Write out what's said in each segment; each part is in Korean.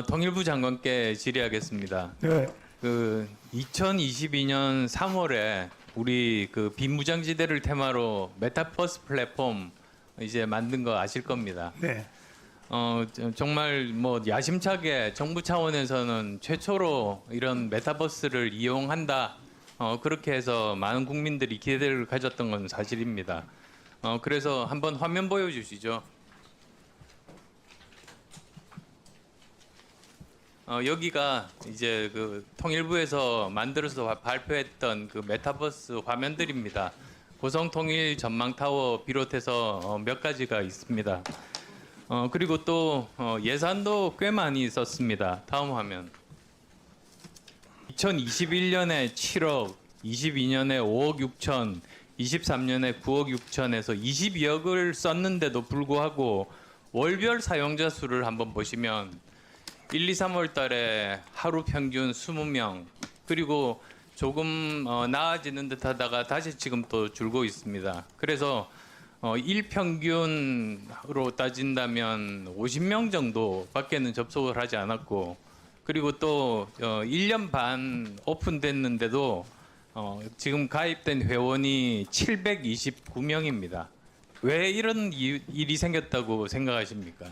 통일부 장관께 질의하겠습니다. 네, 2022년 3월에 우리 그 비무장지대를 테마로 메타버스 플랫폼 이제 만든 거 아실 겁니다. 네, 정말 뭐 야심차게 정부 차원에서는 최초로 이런 메타버스를 이용한다. 그렇게 해서 많은 국민들이 기대를 가졌던 건 사실입니다. 그래서 한번 화면 보여주시죠. 여기가 이제 그 통일부에서 만들어서 발표했던 그 메타버스 화면들입니다. 고성통일 전망타워 비롯해서 몇 가지가 있습니다. 그리고 또 예산도 꽤 많이 썼습니다. 다음 화면. 2021년에 7억, 22년에 5억 6천, 23년에 9억 6천에서 22억을 썼는데도 불구하고 월별 사용자 수를 한번 보시면 1, 2, 3월 달에 하루 평균 20명, 그리고 조금 나아지는 듯 하다가 다시 지금 또 줄고 있습니다. 그래서 일평균으로 따진다면 50명 정도밖에는 접속을 하지 않았고, 그리고 또 1년 반 오픈됐는데도 지금 가입된 회원이 729명입니다. 왜 이런 일이 생겼다고 생각하십니까?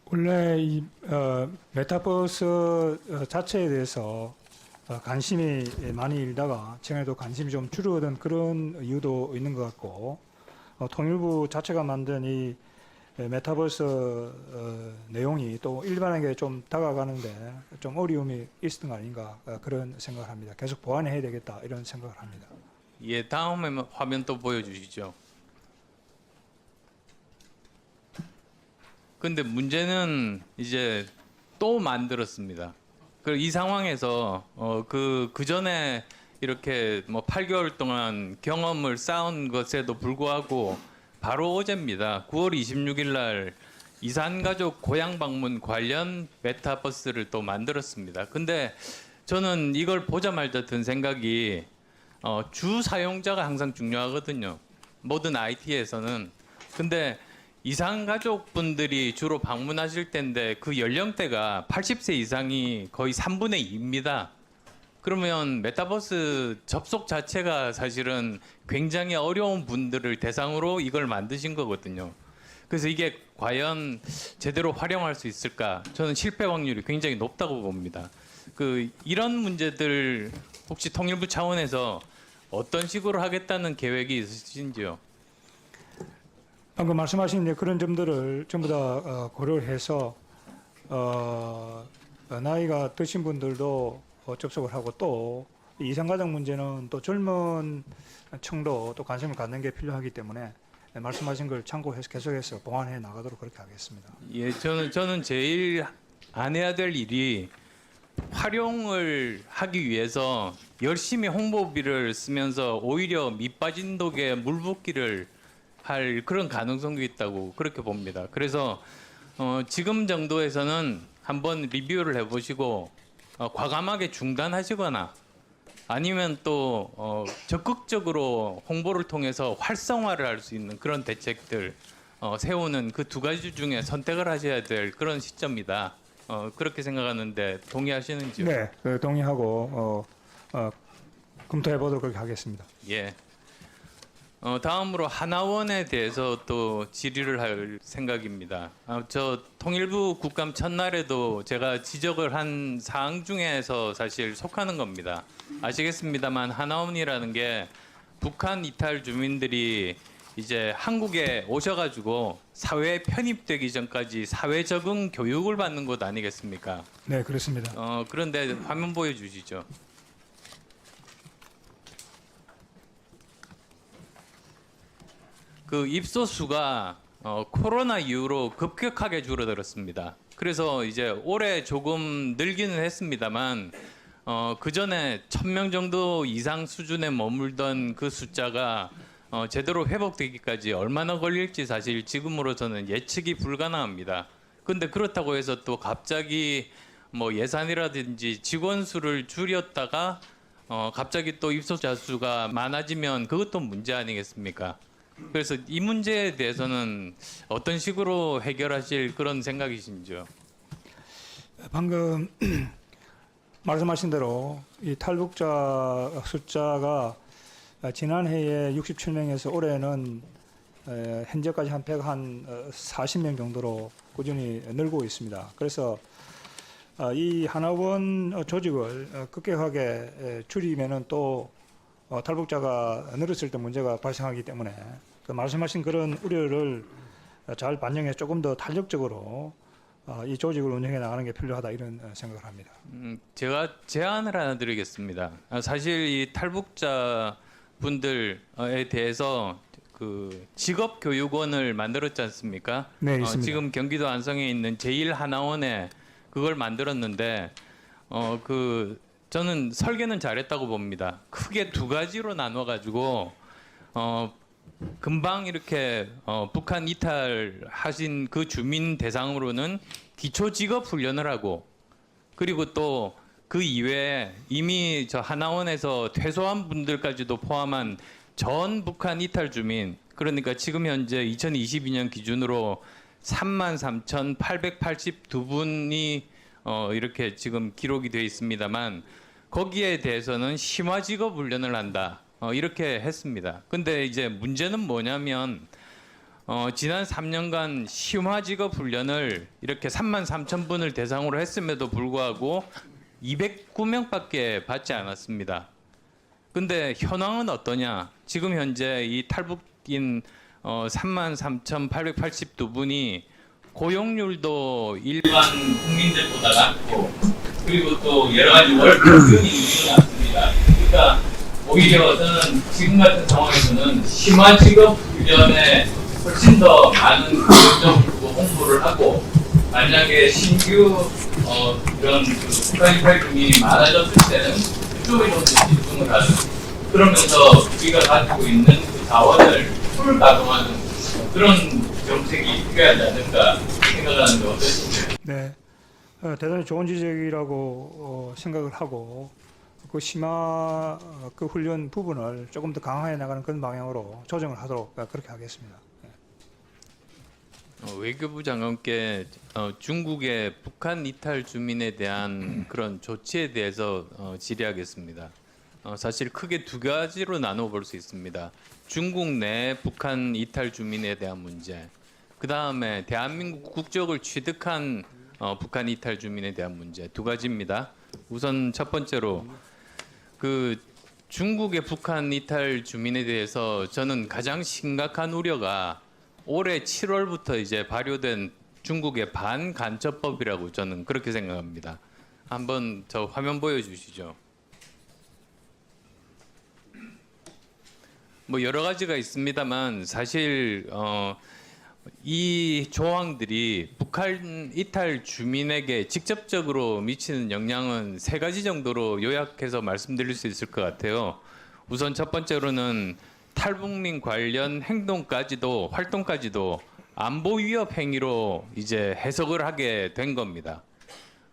원래 이 메타버스 자체에 대해서 관심이 많이 일다가 최근에도 관심이 좀 줄어든 그런 이유도 있는 것 같고, 통일부 자체가 만든 이 메타버스 내용이 또 일반에게 좀 다가가는데 좀 어려움이 있었던 거 아닌가, 그런 생각을 합니다. 계속 보완해야 되겠다 이런 생각을 합니다. 예, 다음 화면 또 보여주시죠. 근데 문제는 이제 또 만들었습니다. 이 상황에서 그 전에 이렇게 뭐 8개월 동안 경험을 쌓은 것에도 불구하고 바로 어제입니다. 9월 26일 날 이산가족 고향 방문 관련 메타버스를 또 만들었습니다. 근데 저는 이걸 보자마자 든 생각이 주 사용자가 항상 중요하거든요. 모든 IT에서는. 근데 이산가족분들이 주로 방문하실 텐데 그 연령대가 80세 이상이 거의 3분의 2입니다. 그러면 메타버스 접속 자체가 사실은 굉장히 어려운 분들을 대상으로 이걸 만드신 거거든요. 그래서 이게 과연 제대로 활용할 수 있을까? 저는 실패 확률이 굉장히 높다고 봅니다. 이런 문제들 혹시 통일부 차원에서 어떤 식으로 하겠다는 계획이 있으신지요? 방금 말씀하신 그런 점들을 전부 다 고려를 해서 나이가 드신 분들도 접속을 하고, 또 이산가족 문제는 또 젊은 층도 또 관심을 갖는 게 필요하기 때문에 말씀하신 걸 참고해서 계속해서 보완해 나가도록 그렇게 하겠습니다. 예, 저는 제일 안 해야 될 일이 활용을 하기 위해서 열심히 홍보비를 쓰면서 오히려 밑빠진 독에 물 붓기를 할 그런 가능성도 있다고 그렇게 봅니다. 그래서 지금 정도에서는 한번 리뷰를 해보시고 과감하게 중단하시거나 아니면 또 적극적으로 홍보를 통해서 활성화를 할 수 있는 그런 대책들 세우는 그 두 가지 중에 선택을 하셔야 될 그런 시점이다. 그렇게 생각하는데 동의하시는지요? 네, 동의하고 검토해 보도록 그렇게 하겠습니다. 예. 다음으로 하나원에 대해서 또 질의를 할 생각입니다. 저 통일부 국감 첫날에도 제가 지적을 한 사항 중에서 사실 속하는 겁니다. 아시겠습니다만 하나원이라는 게 북한 이탈 주민들이 이제 한국에 오셔가지고 사회에 편입되기 전까지 사회 적응 교육을 받는 곳 아니겠습니까? 네, 그렇습니다. 그런데 화면 보여주시죠. 그 입소 수가 코로나 이후로 급격하게 줄어들었습니다. 그래서 이제 올해 조금 늘기는 했습니다만 그 전에 1,000명 정도 이상 수준에 머물던 그 숫자가 제대로 회복되기까지 얼마나 걸릴지 사실 지금으로서는 예측이 불가능합니다. 근데 그렇다고 해서 또 갑자기 뭐 예산이라든지 직원 수를 줄였다가 갑자기 또 입소자 수가 많아지면 그것도 문제 아니겠습니까? 그래서 이 문제에 대해서는 어떤 식으로 해결하실 그런 생각이신지요? 방금 말씀하신 대로 이 탈북자 숫자가 지난해에 67명에서 올해는 현재까지 한 140명 정도로 꾸준히 늘고 있습니다. 그래서 이 하나원 조직을 급격하게 줄이면은 또 탈북자가 늘었을 때 문제가 발생하기 때문에 그 말씀하신 그런 우려를 잘 반영해 조금 더 탄력적으로 이 조직을 운영해 나가는 게 필요하다 이런 생각을 합니다. 제가 제안을 하나 드리겠습니다. 사실 이 탈북자 분들에 대해서 그 직업 교육원을 만들었지 않습니까? 네, 있습니다. 지금 경기도 안성에 있는 제1하나원에 그걸 만들었는데 그 저는 설계는 잘했다고 봅니다. 크게 두 가지로 나눠 가지고 금방 이렇게 북한 이탈하신 그 주민 대상으로는 기초 직업 훈련을 하고 그리고 또 그 이외에 이미 저 하나원에서 퇴소한 분들까지도 포함한 전 북한 이탈 주민 그러니까 지금 현재 2022년 기준으로 33,882분이 이렇게 지금 기록이 되어 있습니다만 거기에 대해서는 심화 직업 훈련을 한다. 이렇게 했습니다. 근데 이제 문제는 뭐냐면 지난 3년간 심화 직업 훈련을 이렇게 33,000분을 대상으로 했음에도 불구하고 209명밖에 받지 않았습니다. 근데 현황은 어떠냐? 지금 현재 이 탈북인 33,882분이 고용률도 일반 국민들보다 낮고 그리고 또 여러 가지 월평균이 이루어지지 않습니다. 그러니까 오히려 저는 지금 같은 상황에서는 심화 직업 훈련에 훨씬 더 많은 긍정적으로 홍보를 하고 만약에 신규 이런 그 북한 이탈군이 많아졌을 때는 그쪽에 좀 집중을 하는 그러면서 우리가 가지고 있는 그 자원을 풀 가동하는 그런 정책이 필요하지 않을까 생각하는데 어떠신가요? 네, 대단히 좋은 지적이라고 생각을 하고 그 심화 그 훈련 부분을 조금 더 강화해 나가는 그런 방향으로 조정을 하도록 그렇게 하겠습니다. 외교부 장관께 중국의 북한 이탈 주민에 대한 그런 조치에 대해서 질의하겠습니다. 사실 크게 두 가지로 나눠 볼 수 있습니다. 중국 내 북한 이탈 주민에 대한 문제, 그 다음에 대한민국 국적을 취득한 북한 이탈 주민에 대한 문제 두 가지입니다. 우선 첫 번째로 그 중국의 북한 이탈 주민에 대해서 저는 가장 심각한 우려가 올해 7월부터 이제 발효된 중국의 반간첩법이라고 저는 그렇게 생각합니다. 한번 저 화면 보여주시죠. 뭐 여러 가지가 있습니다만 사실 이 조항들이 북한 이탈 주민에게 직접적으로 미치는 영향은 세 가지 정도로 요약해서 말씀드릴 수 있을 것 같아요. 우선 첫 번째로는 탈북민 관련 활동까지도 안보 위협 행위로 이제 해석을 하게 된 겁니다.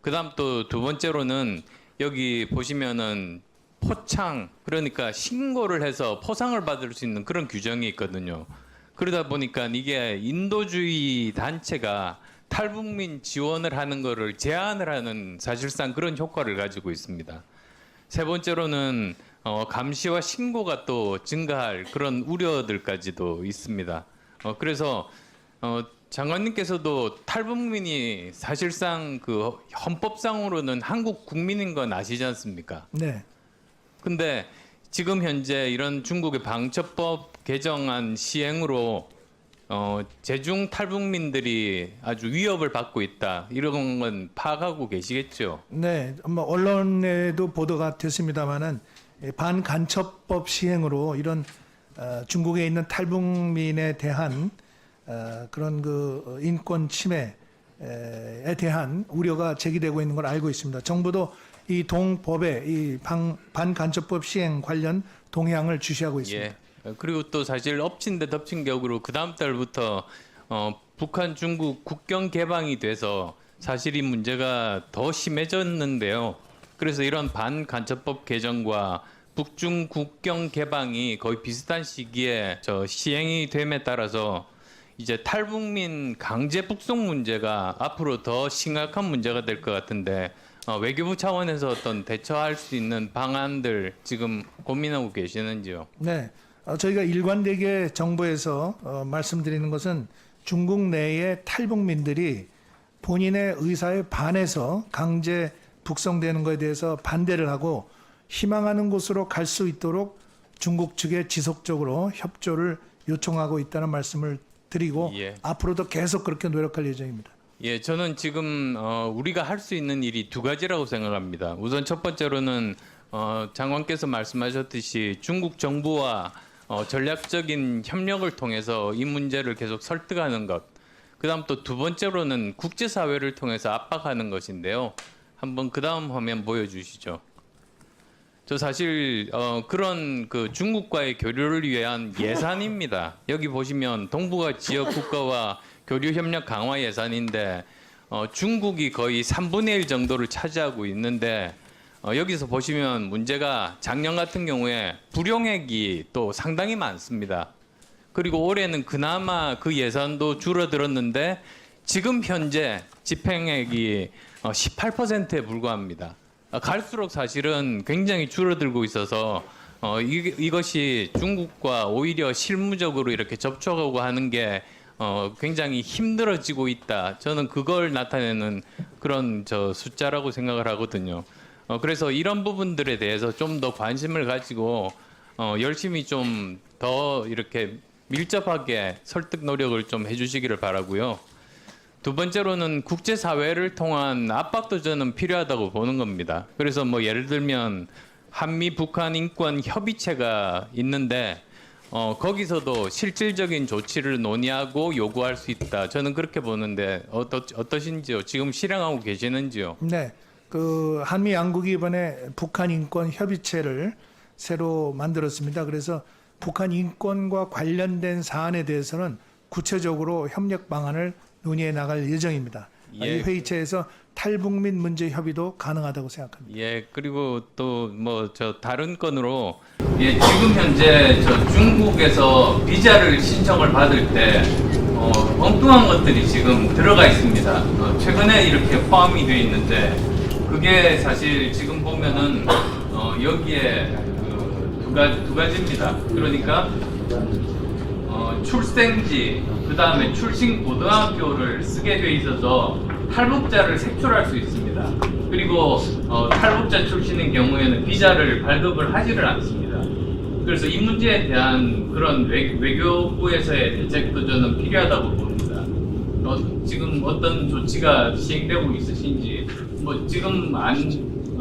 그다음 또 두 번째로는 여기 보시면은 포창 그러니까 신고를 해서 포상을 받을 수 있는 그런 규정이 있거든요. 그러다 보니까 이게 인도주의 단체가 탈북민 지원을 하는 거를 제한을 하는 사실상 그런 효과를 가지고 있습니다. 세 번째로는 감시와 신고가 또 증가할 그런 우려들까지도 있습니다. 그래서 장관님께서도 탈북민이 사실상 그 헌법상으로는 한국 국민인 건 아시지 않습니까? 네. 근데 지금 현재 이런 중국의 방첩법 개정안 시행으로 재중 탈북민들이 아주 위협을 받고 있다. 이런 건 파악하고 계시겠죠? 네. 뭐 언론에도 보도가 됐습니다만은 반간첩법 시행으로 이런 중국에 있는 탈북민에 대한 그런 그 인권 침해에 대한 우려가 제기되고 있는 걸 알고 있습니다. 정부도 이 동법의 이 반간첩법 시행 관련 동향을 주시하고 있습니다. 예. 그리고 또 사실 엎친 데 덮친 격으로 그 다음 달부터 북한 중국 국경 개방이 돼서 사실 이 문제가 더 심해졌는데요. 그래서 이런 반간첩법 개정과 북중 국경 개방이 거의 비슷한 시기에 시행이 됨에 따라서 이제 탈북민 강제 북송 문제가 앞으로 더 심각한 문제가 될 것 같은데 외교부 차원에서 어떤 대처할 수 있는 방안들 지금 고민하고 계시는지요? 네, 저희가 일관되게 정부에서 말씀드리는 것은 중국 내의 탈북민들이 본인의 의사에 반해서 강제 북송되는 것에 대해서 반대를 하고 희망하는 곳으로 갈 수 있도록 중국 측에 지속적으로 협조를 요청하고 있다는 말씀을 드리고 예. 앞으로도 계속 그렇게 노력할 예정입니다. 예, 저는 지금 우리가 할 수 있는 일이 두 가지라고 생각합니다. 우선 첫 번째로는 장관께서 말씀하셨듯이 중국 정부와 전략적인 협력을 통해서 이 문제를 계속 설득하는 것. 그다음 또 두 번째로는 국제사회를 통해서 압박하는 것인데요. 한번 그다음 화면 보여주시죠. 저 사실 그런 그 중국과의 교류를 위한 예산입니다. 여기 보시면 동북아 지역 국가와 교류 협력 강화 예산인데 중국이 거의 3분의 1 정도를 차지하고 있는데 여기서 보시면 문제가 작년 같은 경우에 불용액이 또 상당히 많습니다. 그리고 올해는 그나마 그 예산도 줄어들었는데 지금 현재 집행액이 18%에 불과합니다. 갈수록 사실은 굉장히 줄어들고 있어서 이것이 중국과 오히려 실무적으로 이렇게 접촉하고 하는 게 굉장히 힘들어지고 있다. 저는 그걸 나타내는 그런 숫자라고 생각을 하거든요. 그래서 이런 부분들에 대해서 좀 더 관심을 가지고 열심히 좀 더 이렇게 밀접하게 설득 노력을 좀 해주시기를 바라고요. 두 번째로는 국제사회를 통한 압박도 저는 필요하다고 보는 겁니다. 그래서 뭐 예를 들면 한미 북한 인권 협의체가 있는데 거기서도 실질적인 조치를 논의하고 요구할 수 있다. 저는 그렇게 보는데 어떠신지요? 지금 실행하고 계시는지요? 네, 그 한미 양국이 이번에 북한 인권 협의체를 새로 만들었습니다. 그래서 북한 인권과 관련된 사안에 대해서는 구체적으로 협력 방안을 논의해 나갈 예정입니다. 예. 이 회의체에서 탈북민 문제 협의도 가능하다고 생각합니다. 예, 그리고 또 뭐 다른 건으로 지금 현재 중국에서 비자를 신청을 받을 때 엉뚱한 것들이 지금 들어가 있습니다. 최근에 이렇게 포함이 되어 있는데 그게 사실 지금 보면은 여기에 두 가지입니다. 그러니까 출생지, 그 다음에 출신 고등학교를 쓰게 돼 있어서 탈북자를 색출할 수 있습니다. 그리고 탈북자 출신인 경우에는 비자를 발급을 하지를 않습니다. 그래서 이 문제에 대한 그런 외교부에서의 대책도 저는 필요하다고 봅니다. 지금 어떤 조치가 시행되고 있으신지, 뭐 지금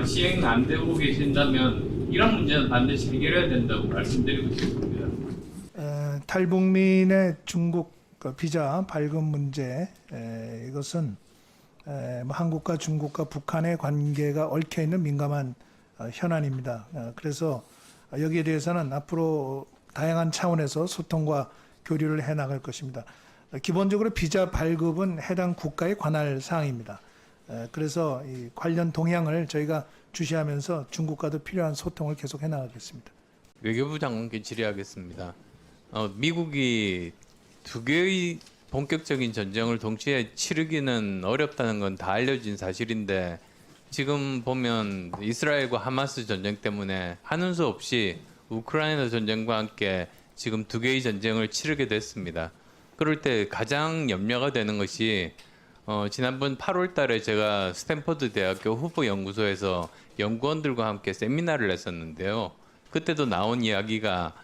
시행 안 되고 계신다면 이런 문제는 반드시 해결해야 된다고 말씀드리고 싶습니다. 탈북민의 중국 비자 발급 문제 이것은 뭐 한국과 중국과 북한의 관계가 얽혀 있는 민감한 현안입니다. 그래서 여기에 대해서는 앞으로 다양한 차원에서 소통과 교류를 해 나갈 것입니다. 기본적으로 비자 발급은 해당 국가의 관할 사항입니다. 그래서 이 관련 동향을 저희가 주시하면서 중국과도 필요한 소통을 계속 해 나가겠습니다. 외교부 장관께 질의하겠습니다. 미국이 두 개의 본격적인 전쟁을 동시에 치르기는 어렵다는 건 다 알려진 사실인데 지금 보면 이스라엘과 하마스 전쟁 때문에 하는 수 없이 우크라이나 전쟁과 함께 지금 두 개의 전쟁을 치르게 됐습니다. 그럴 때 가장 염려가 되는 것이 지난번 8월 달에 제가 스탠퍼드 대학교 후보 연구소에서 연구원들과 함께 세미나를 했었는데요. 그때도 나온 이야기가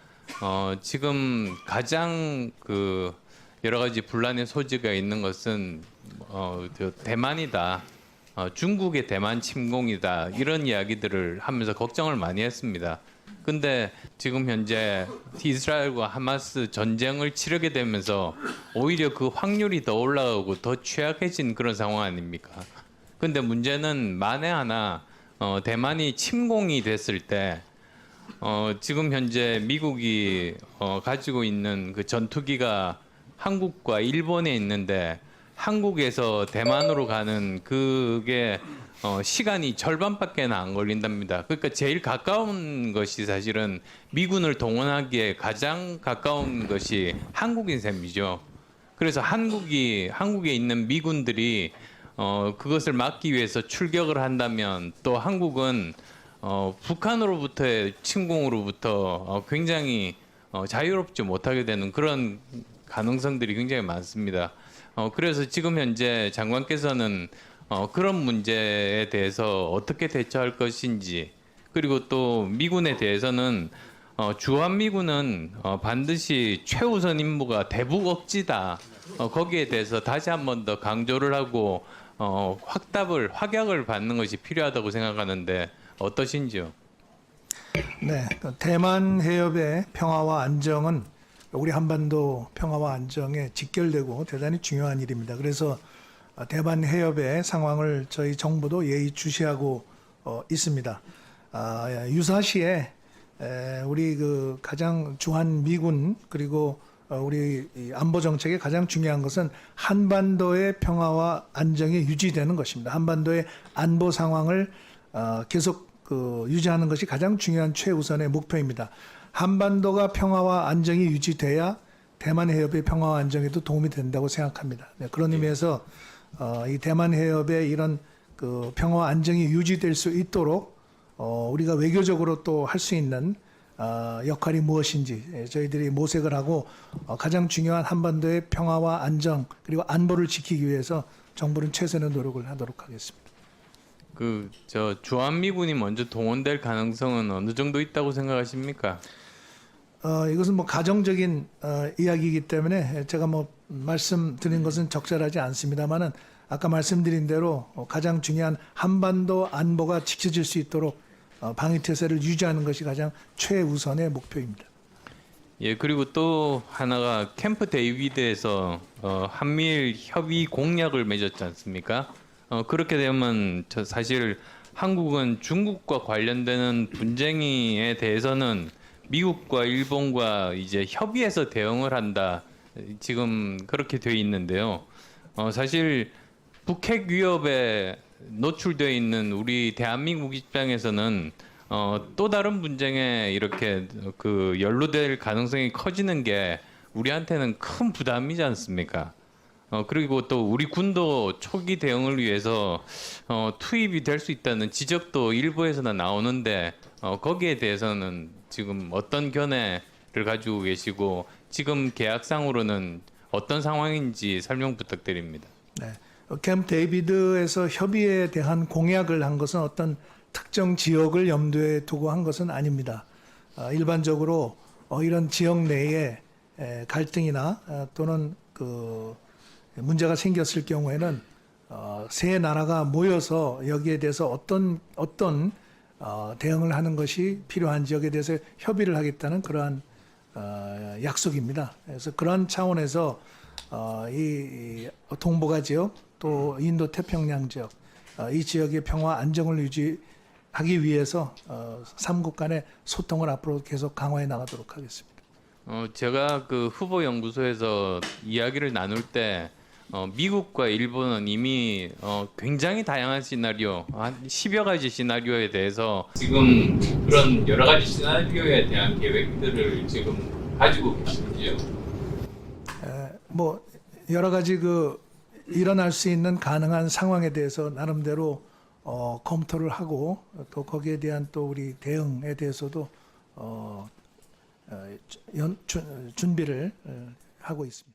지금 가장 그 여러 가지 분란의 소지가 있는 것은 대만이다. 중국의 대만 침공이다. 이런 이야기들을 하면서 걱정을 많이 했습니다. 근데 지금 현재 이스라엘과 하마스 전쟁을 치르게 되면서 오히려 그 확률이 더 올라가고 더 취약해진 그런 상황 아닙니까? 근데 문제는 만에 하나 대만이 침공이 됐을 때 지금 현재 미국이 가지고 있는 그 전투기가 한국과 일본에 있는데 한국에서 대만으로 가는 그게 시간이 절반밖에 안 걸린답니다. 그러니까 제일 가까운 것이 사실은 미군을 동원하기에 가장 가까운 것이 한국인 셈이죠. 그래서 한국에 있는 미군들이 그것을 막기 위해서 출격을 한다면 또 한국은 북한으로부터의 침공으로부터 굉장히 자유롭지 못하게 되는 그런 가능성들이 굉장히 많습니다. 그래서 지금 현재 장관께서는 그런 문제에 대해서 어떻게 대처할 것인지, 그리고 또 미군에 대해서는 주한미군은 반드시 최우선 임무가 대북 억지다. 거기에 대해서 다시 한 번 더 강조를 하고 확약을 받는 것이 필요하다고 생각하는데 어떠신지요? 네, 그 대만 해협의 평화와 안정은 우리 한반도 평화와 안정에 직결되고 대단히 중요한 일입니다. 그래서 대만 해협의 상황을 저희 정부도 예의주시하고 있습니다. 유사시에 우리 그 가장 주한 미군 그리고 우리 이 안보 정책의 가장 중요한 것은 한반도의 평화와 안정이 유지되는 것입니다. 한반도의 안보 상황을 계속 유지하는 것이 가장 중요한 최우선의 목표입니다. 한반도가 평화와 안정이 유지돼야 대만 해협의 평화와 안정에도 도움이 된다고 생각합니다. 네, 그런 의미에서 이 대만 해협의 이런 그 평화와 안정이 유지될 수 있도록 우리가 외교적으로 또 할 수 있는 역할이 무엇인지 저희들이 모색을 하고 가장 중요한 한반도의 평화와 안정 그리고 안보를 지키기 위해서 정부는 최선의 노력을 하도록 하겠습니다. 주한미군이 먼저 동원될 가능성은 어느 정도 있다고 생각하십니까? 이것은 뭐 가정적인 이야기이기 때문에 제가 뭐 말씀드린 것은 적절하지 않습니다만은 아까 말씀드린 대로 가장 중요한 한반도 안보가 지켜질 수 있도록 방위태세를 유지하는 것이 가장 최우선의 목표입니다. 예, 그리고 또 하나가 캠프 데이비드에서 한미일 협의 공약을 맺었지 않습니까? 그렇게 되면 사실 한국은 중국과 관련되는 분쟁에 대해서는 미국과 일본과 이제 협의해서 대응을 한다. 지금 그렇게 돼 있는데요. 사실 북핵 위협에 노출되어 있는 우리 대한민국 입장에서는 또 다른 분쟁에 이렇게 연루될 가능성이 커지는 게 우리한테는 큰 부담이지 않습니까? 그리고 또 우리 군도 초기 대응을 위해서 투입이 될 수 있다는 지적도 일부에서는 나오는데 거기에 대해서는 지금 어떤 견해를 가지고 계시고 지금 계약상으로는 어떤 상황인지 설명 부탁드립니다. 네. 캠프 데이비드에서 협의에 대한 공약을 한 것은 어떤 특정 지역을 염두에 두고 한 것은 아닙니다. 일반적으로 이런 지역 내에 갈등이나 또는 문제가 생겼을 경우에는 세 나라가 모여서 여기에 대해서 어떤 대응을 하는 것이 필요한 지역에 대해서 협의를 하겠다는 그러한 약속입니다. 그래서 그런 차원에서 이 동북아 지역 또 인도 태평양 지역 이 지역의 평화 안정을 유지하기 위해서 삼국 간의 소통을 앞으로 계속 강화해 나가도록 하겠습니다. 제가 그 후보 연구소에서 이야기를 나눌 때 미국과 일본은 이미 굉장히 다양한 시나리오, 한 10여 가지 시나리오에 대해서 지금 그런 여러 가지 시나리오에 대한 계획들을 지금 가지고 계시는지요? 뭐 여러 가지 일어날 수 있는 가능한 상황에 대해서 나름대로 검토를 하고 또 거기에 대한 또 우리 대응에 대해서도 준비를 하고 있습니다.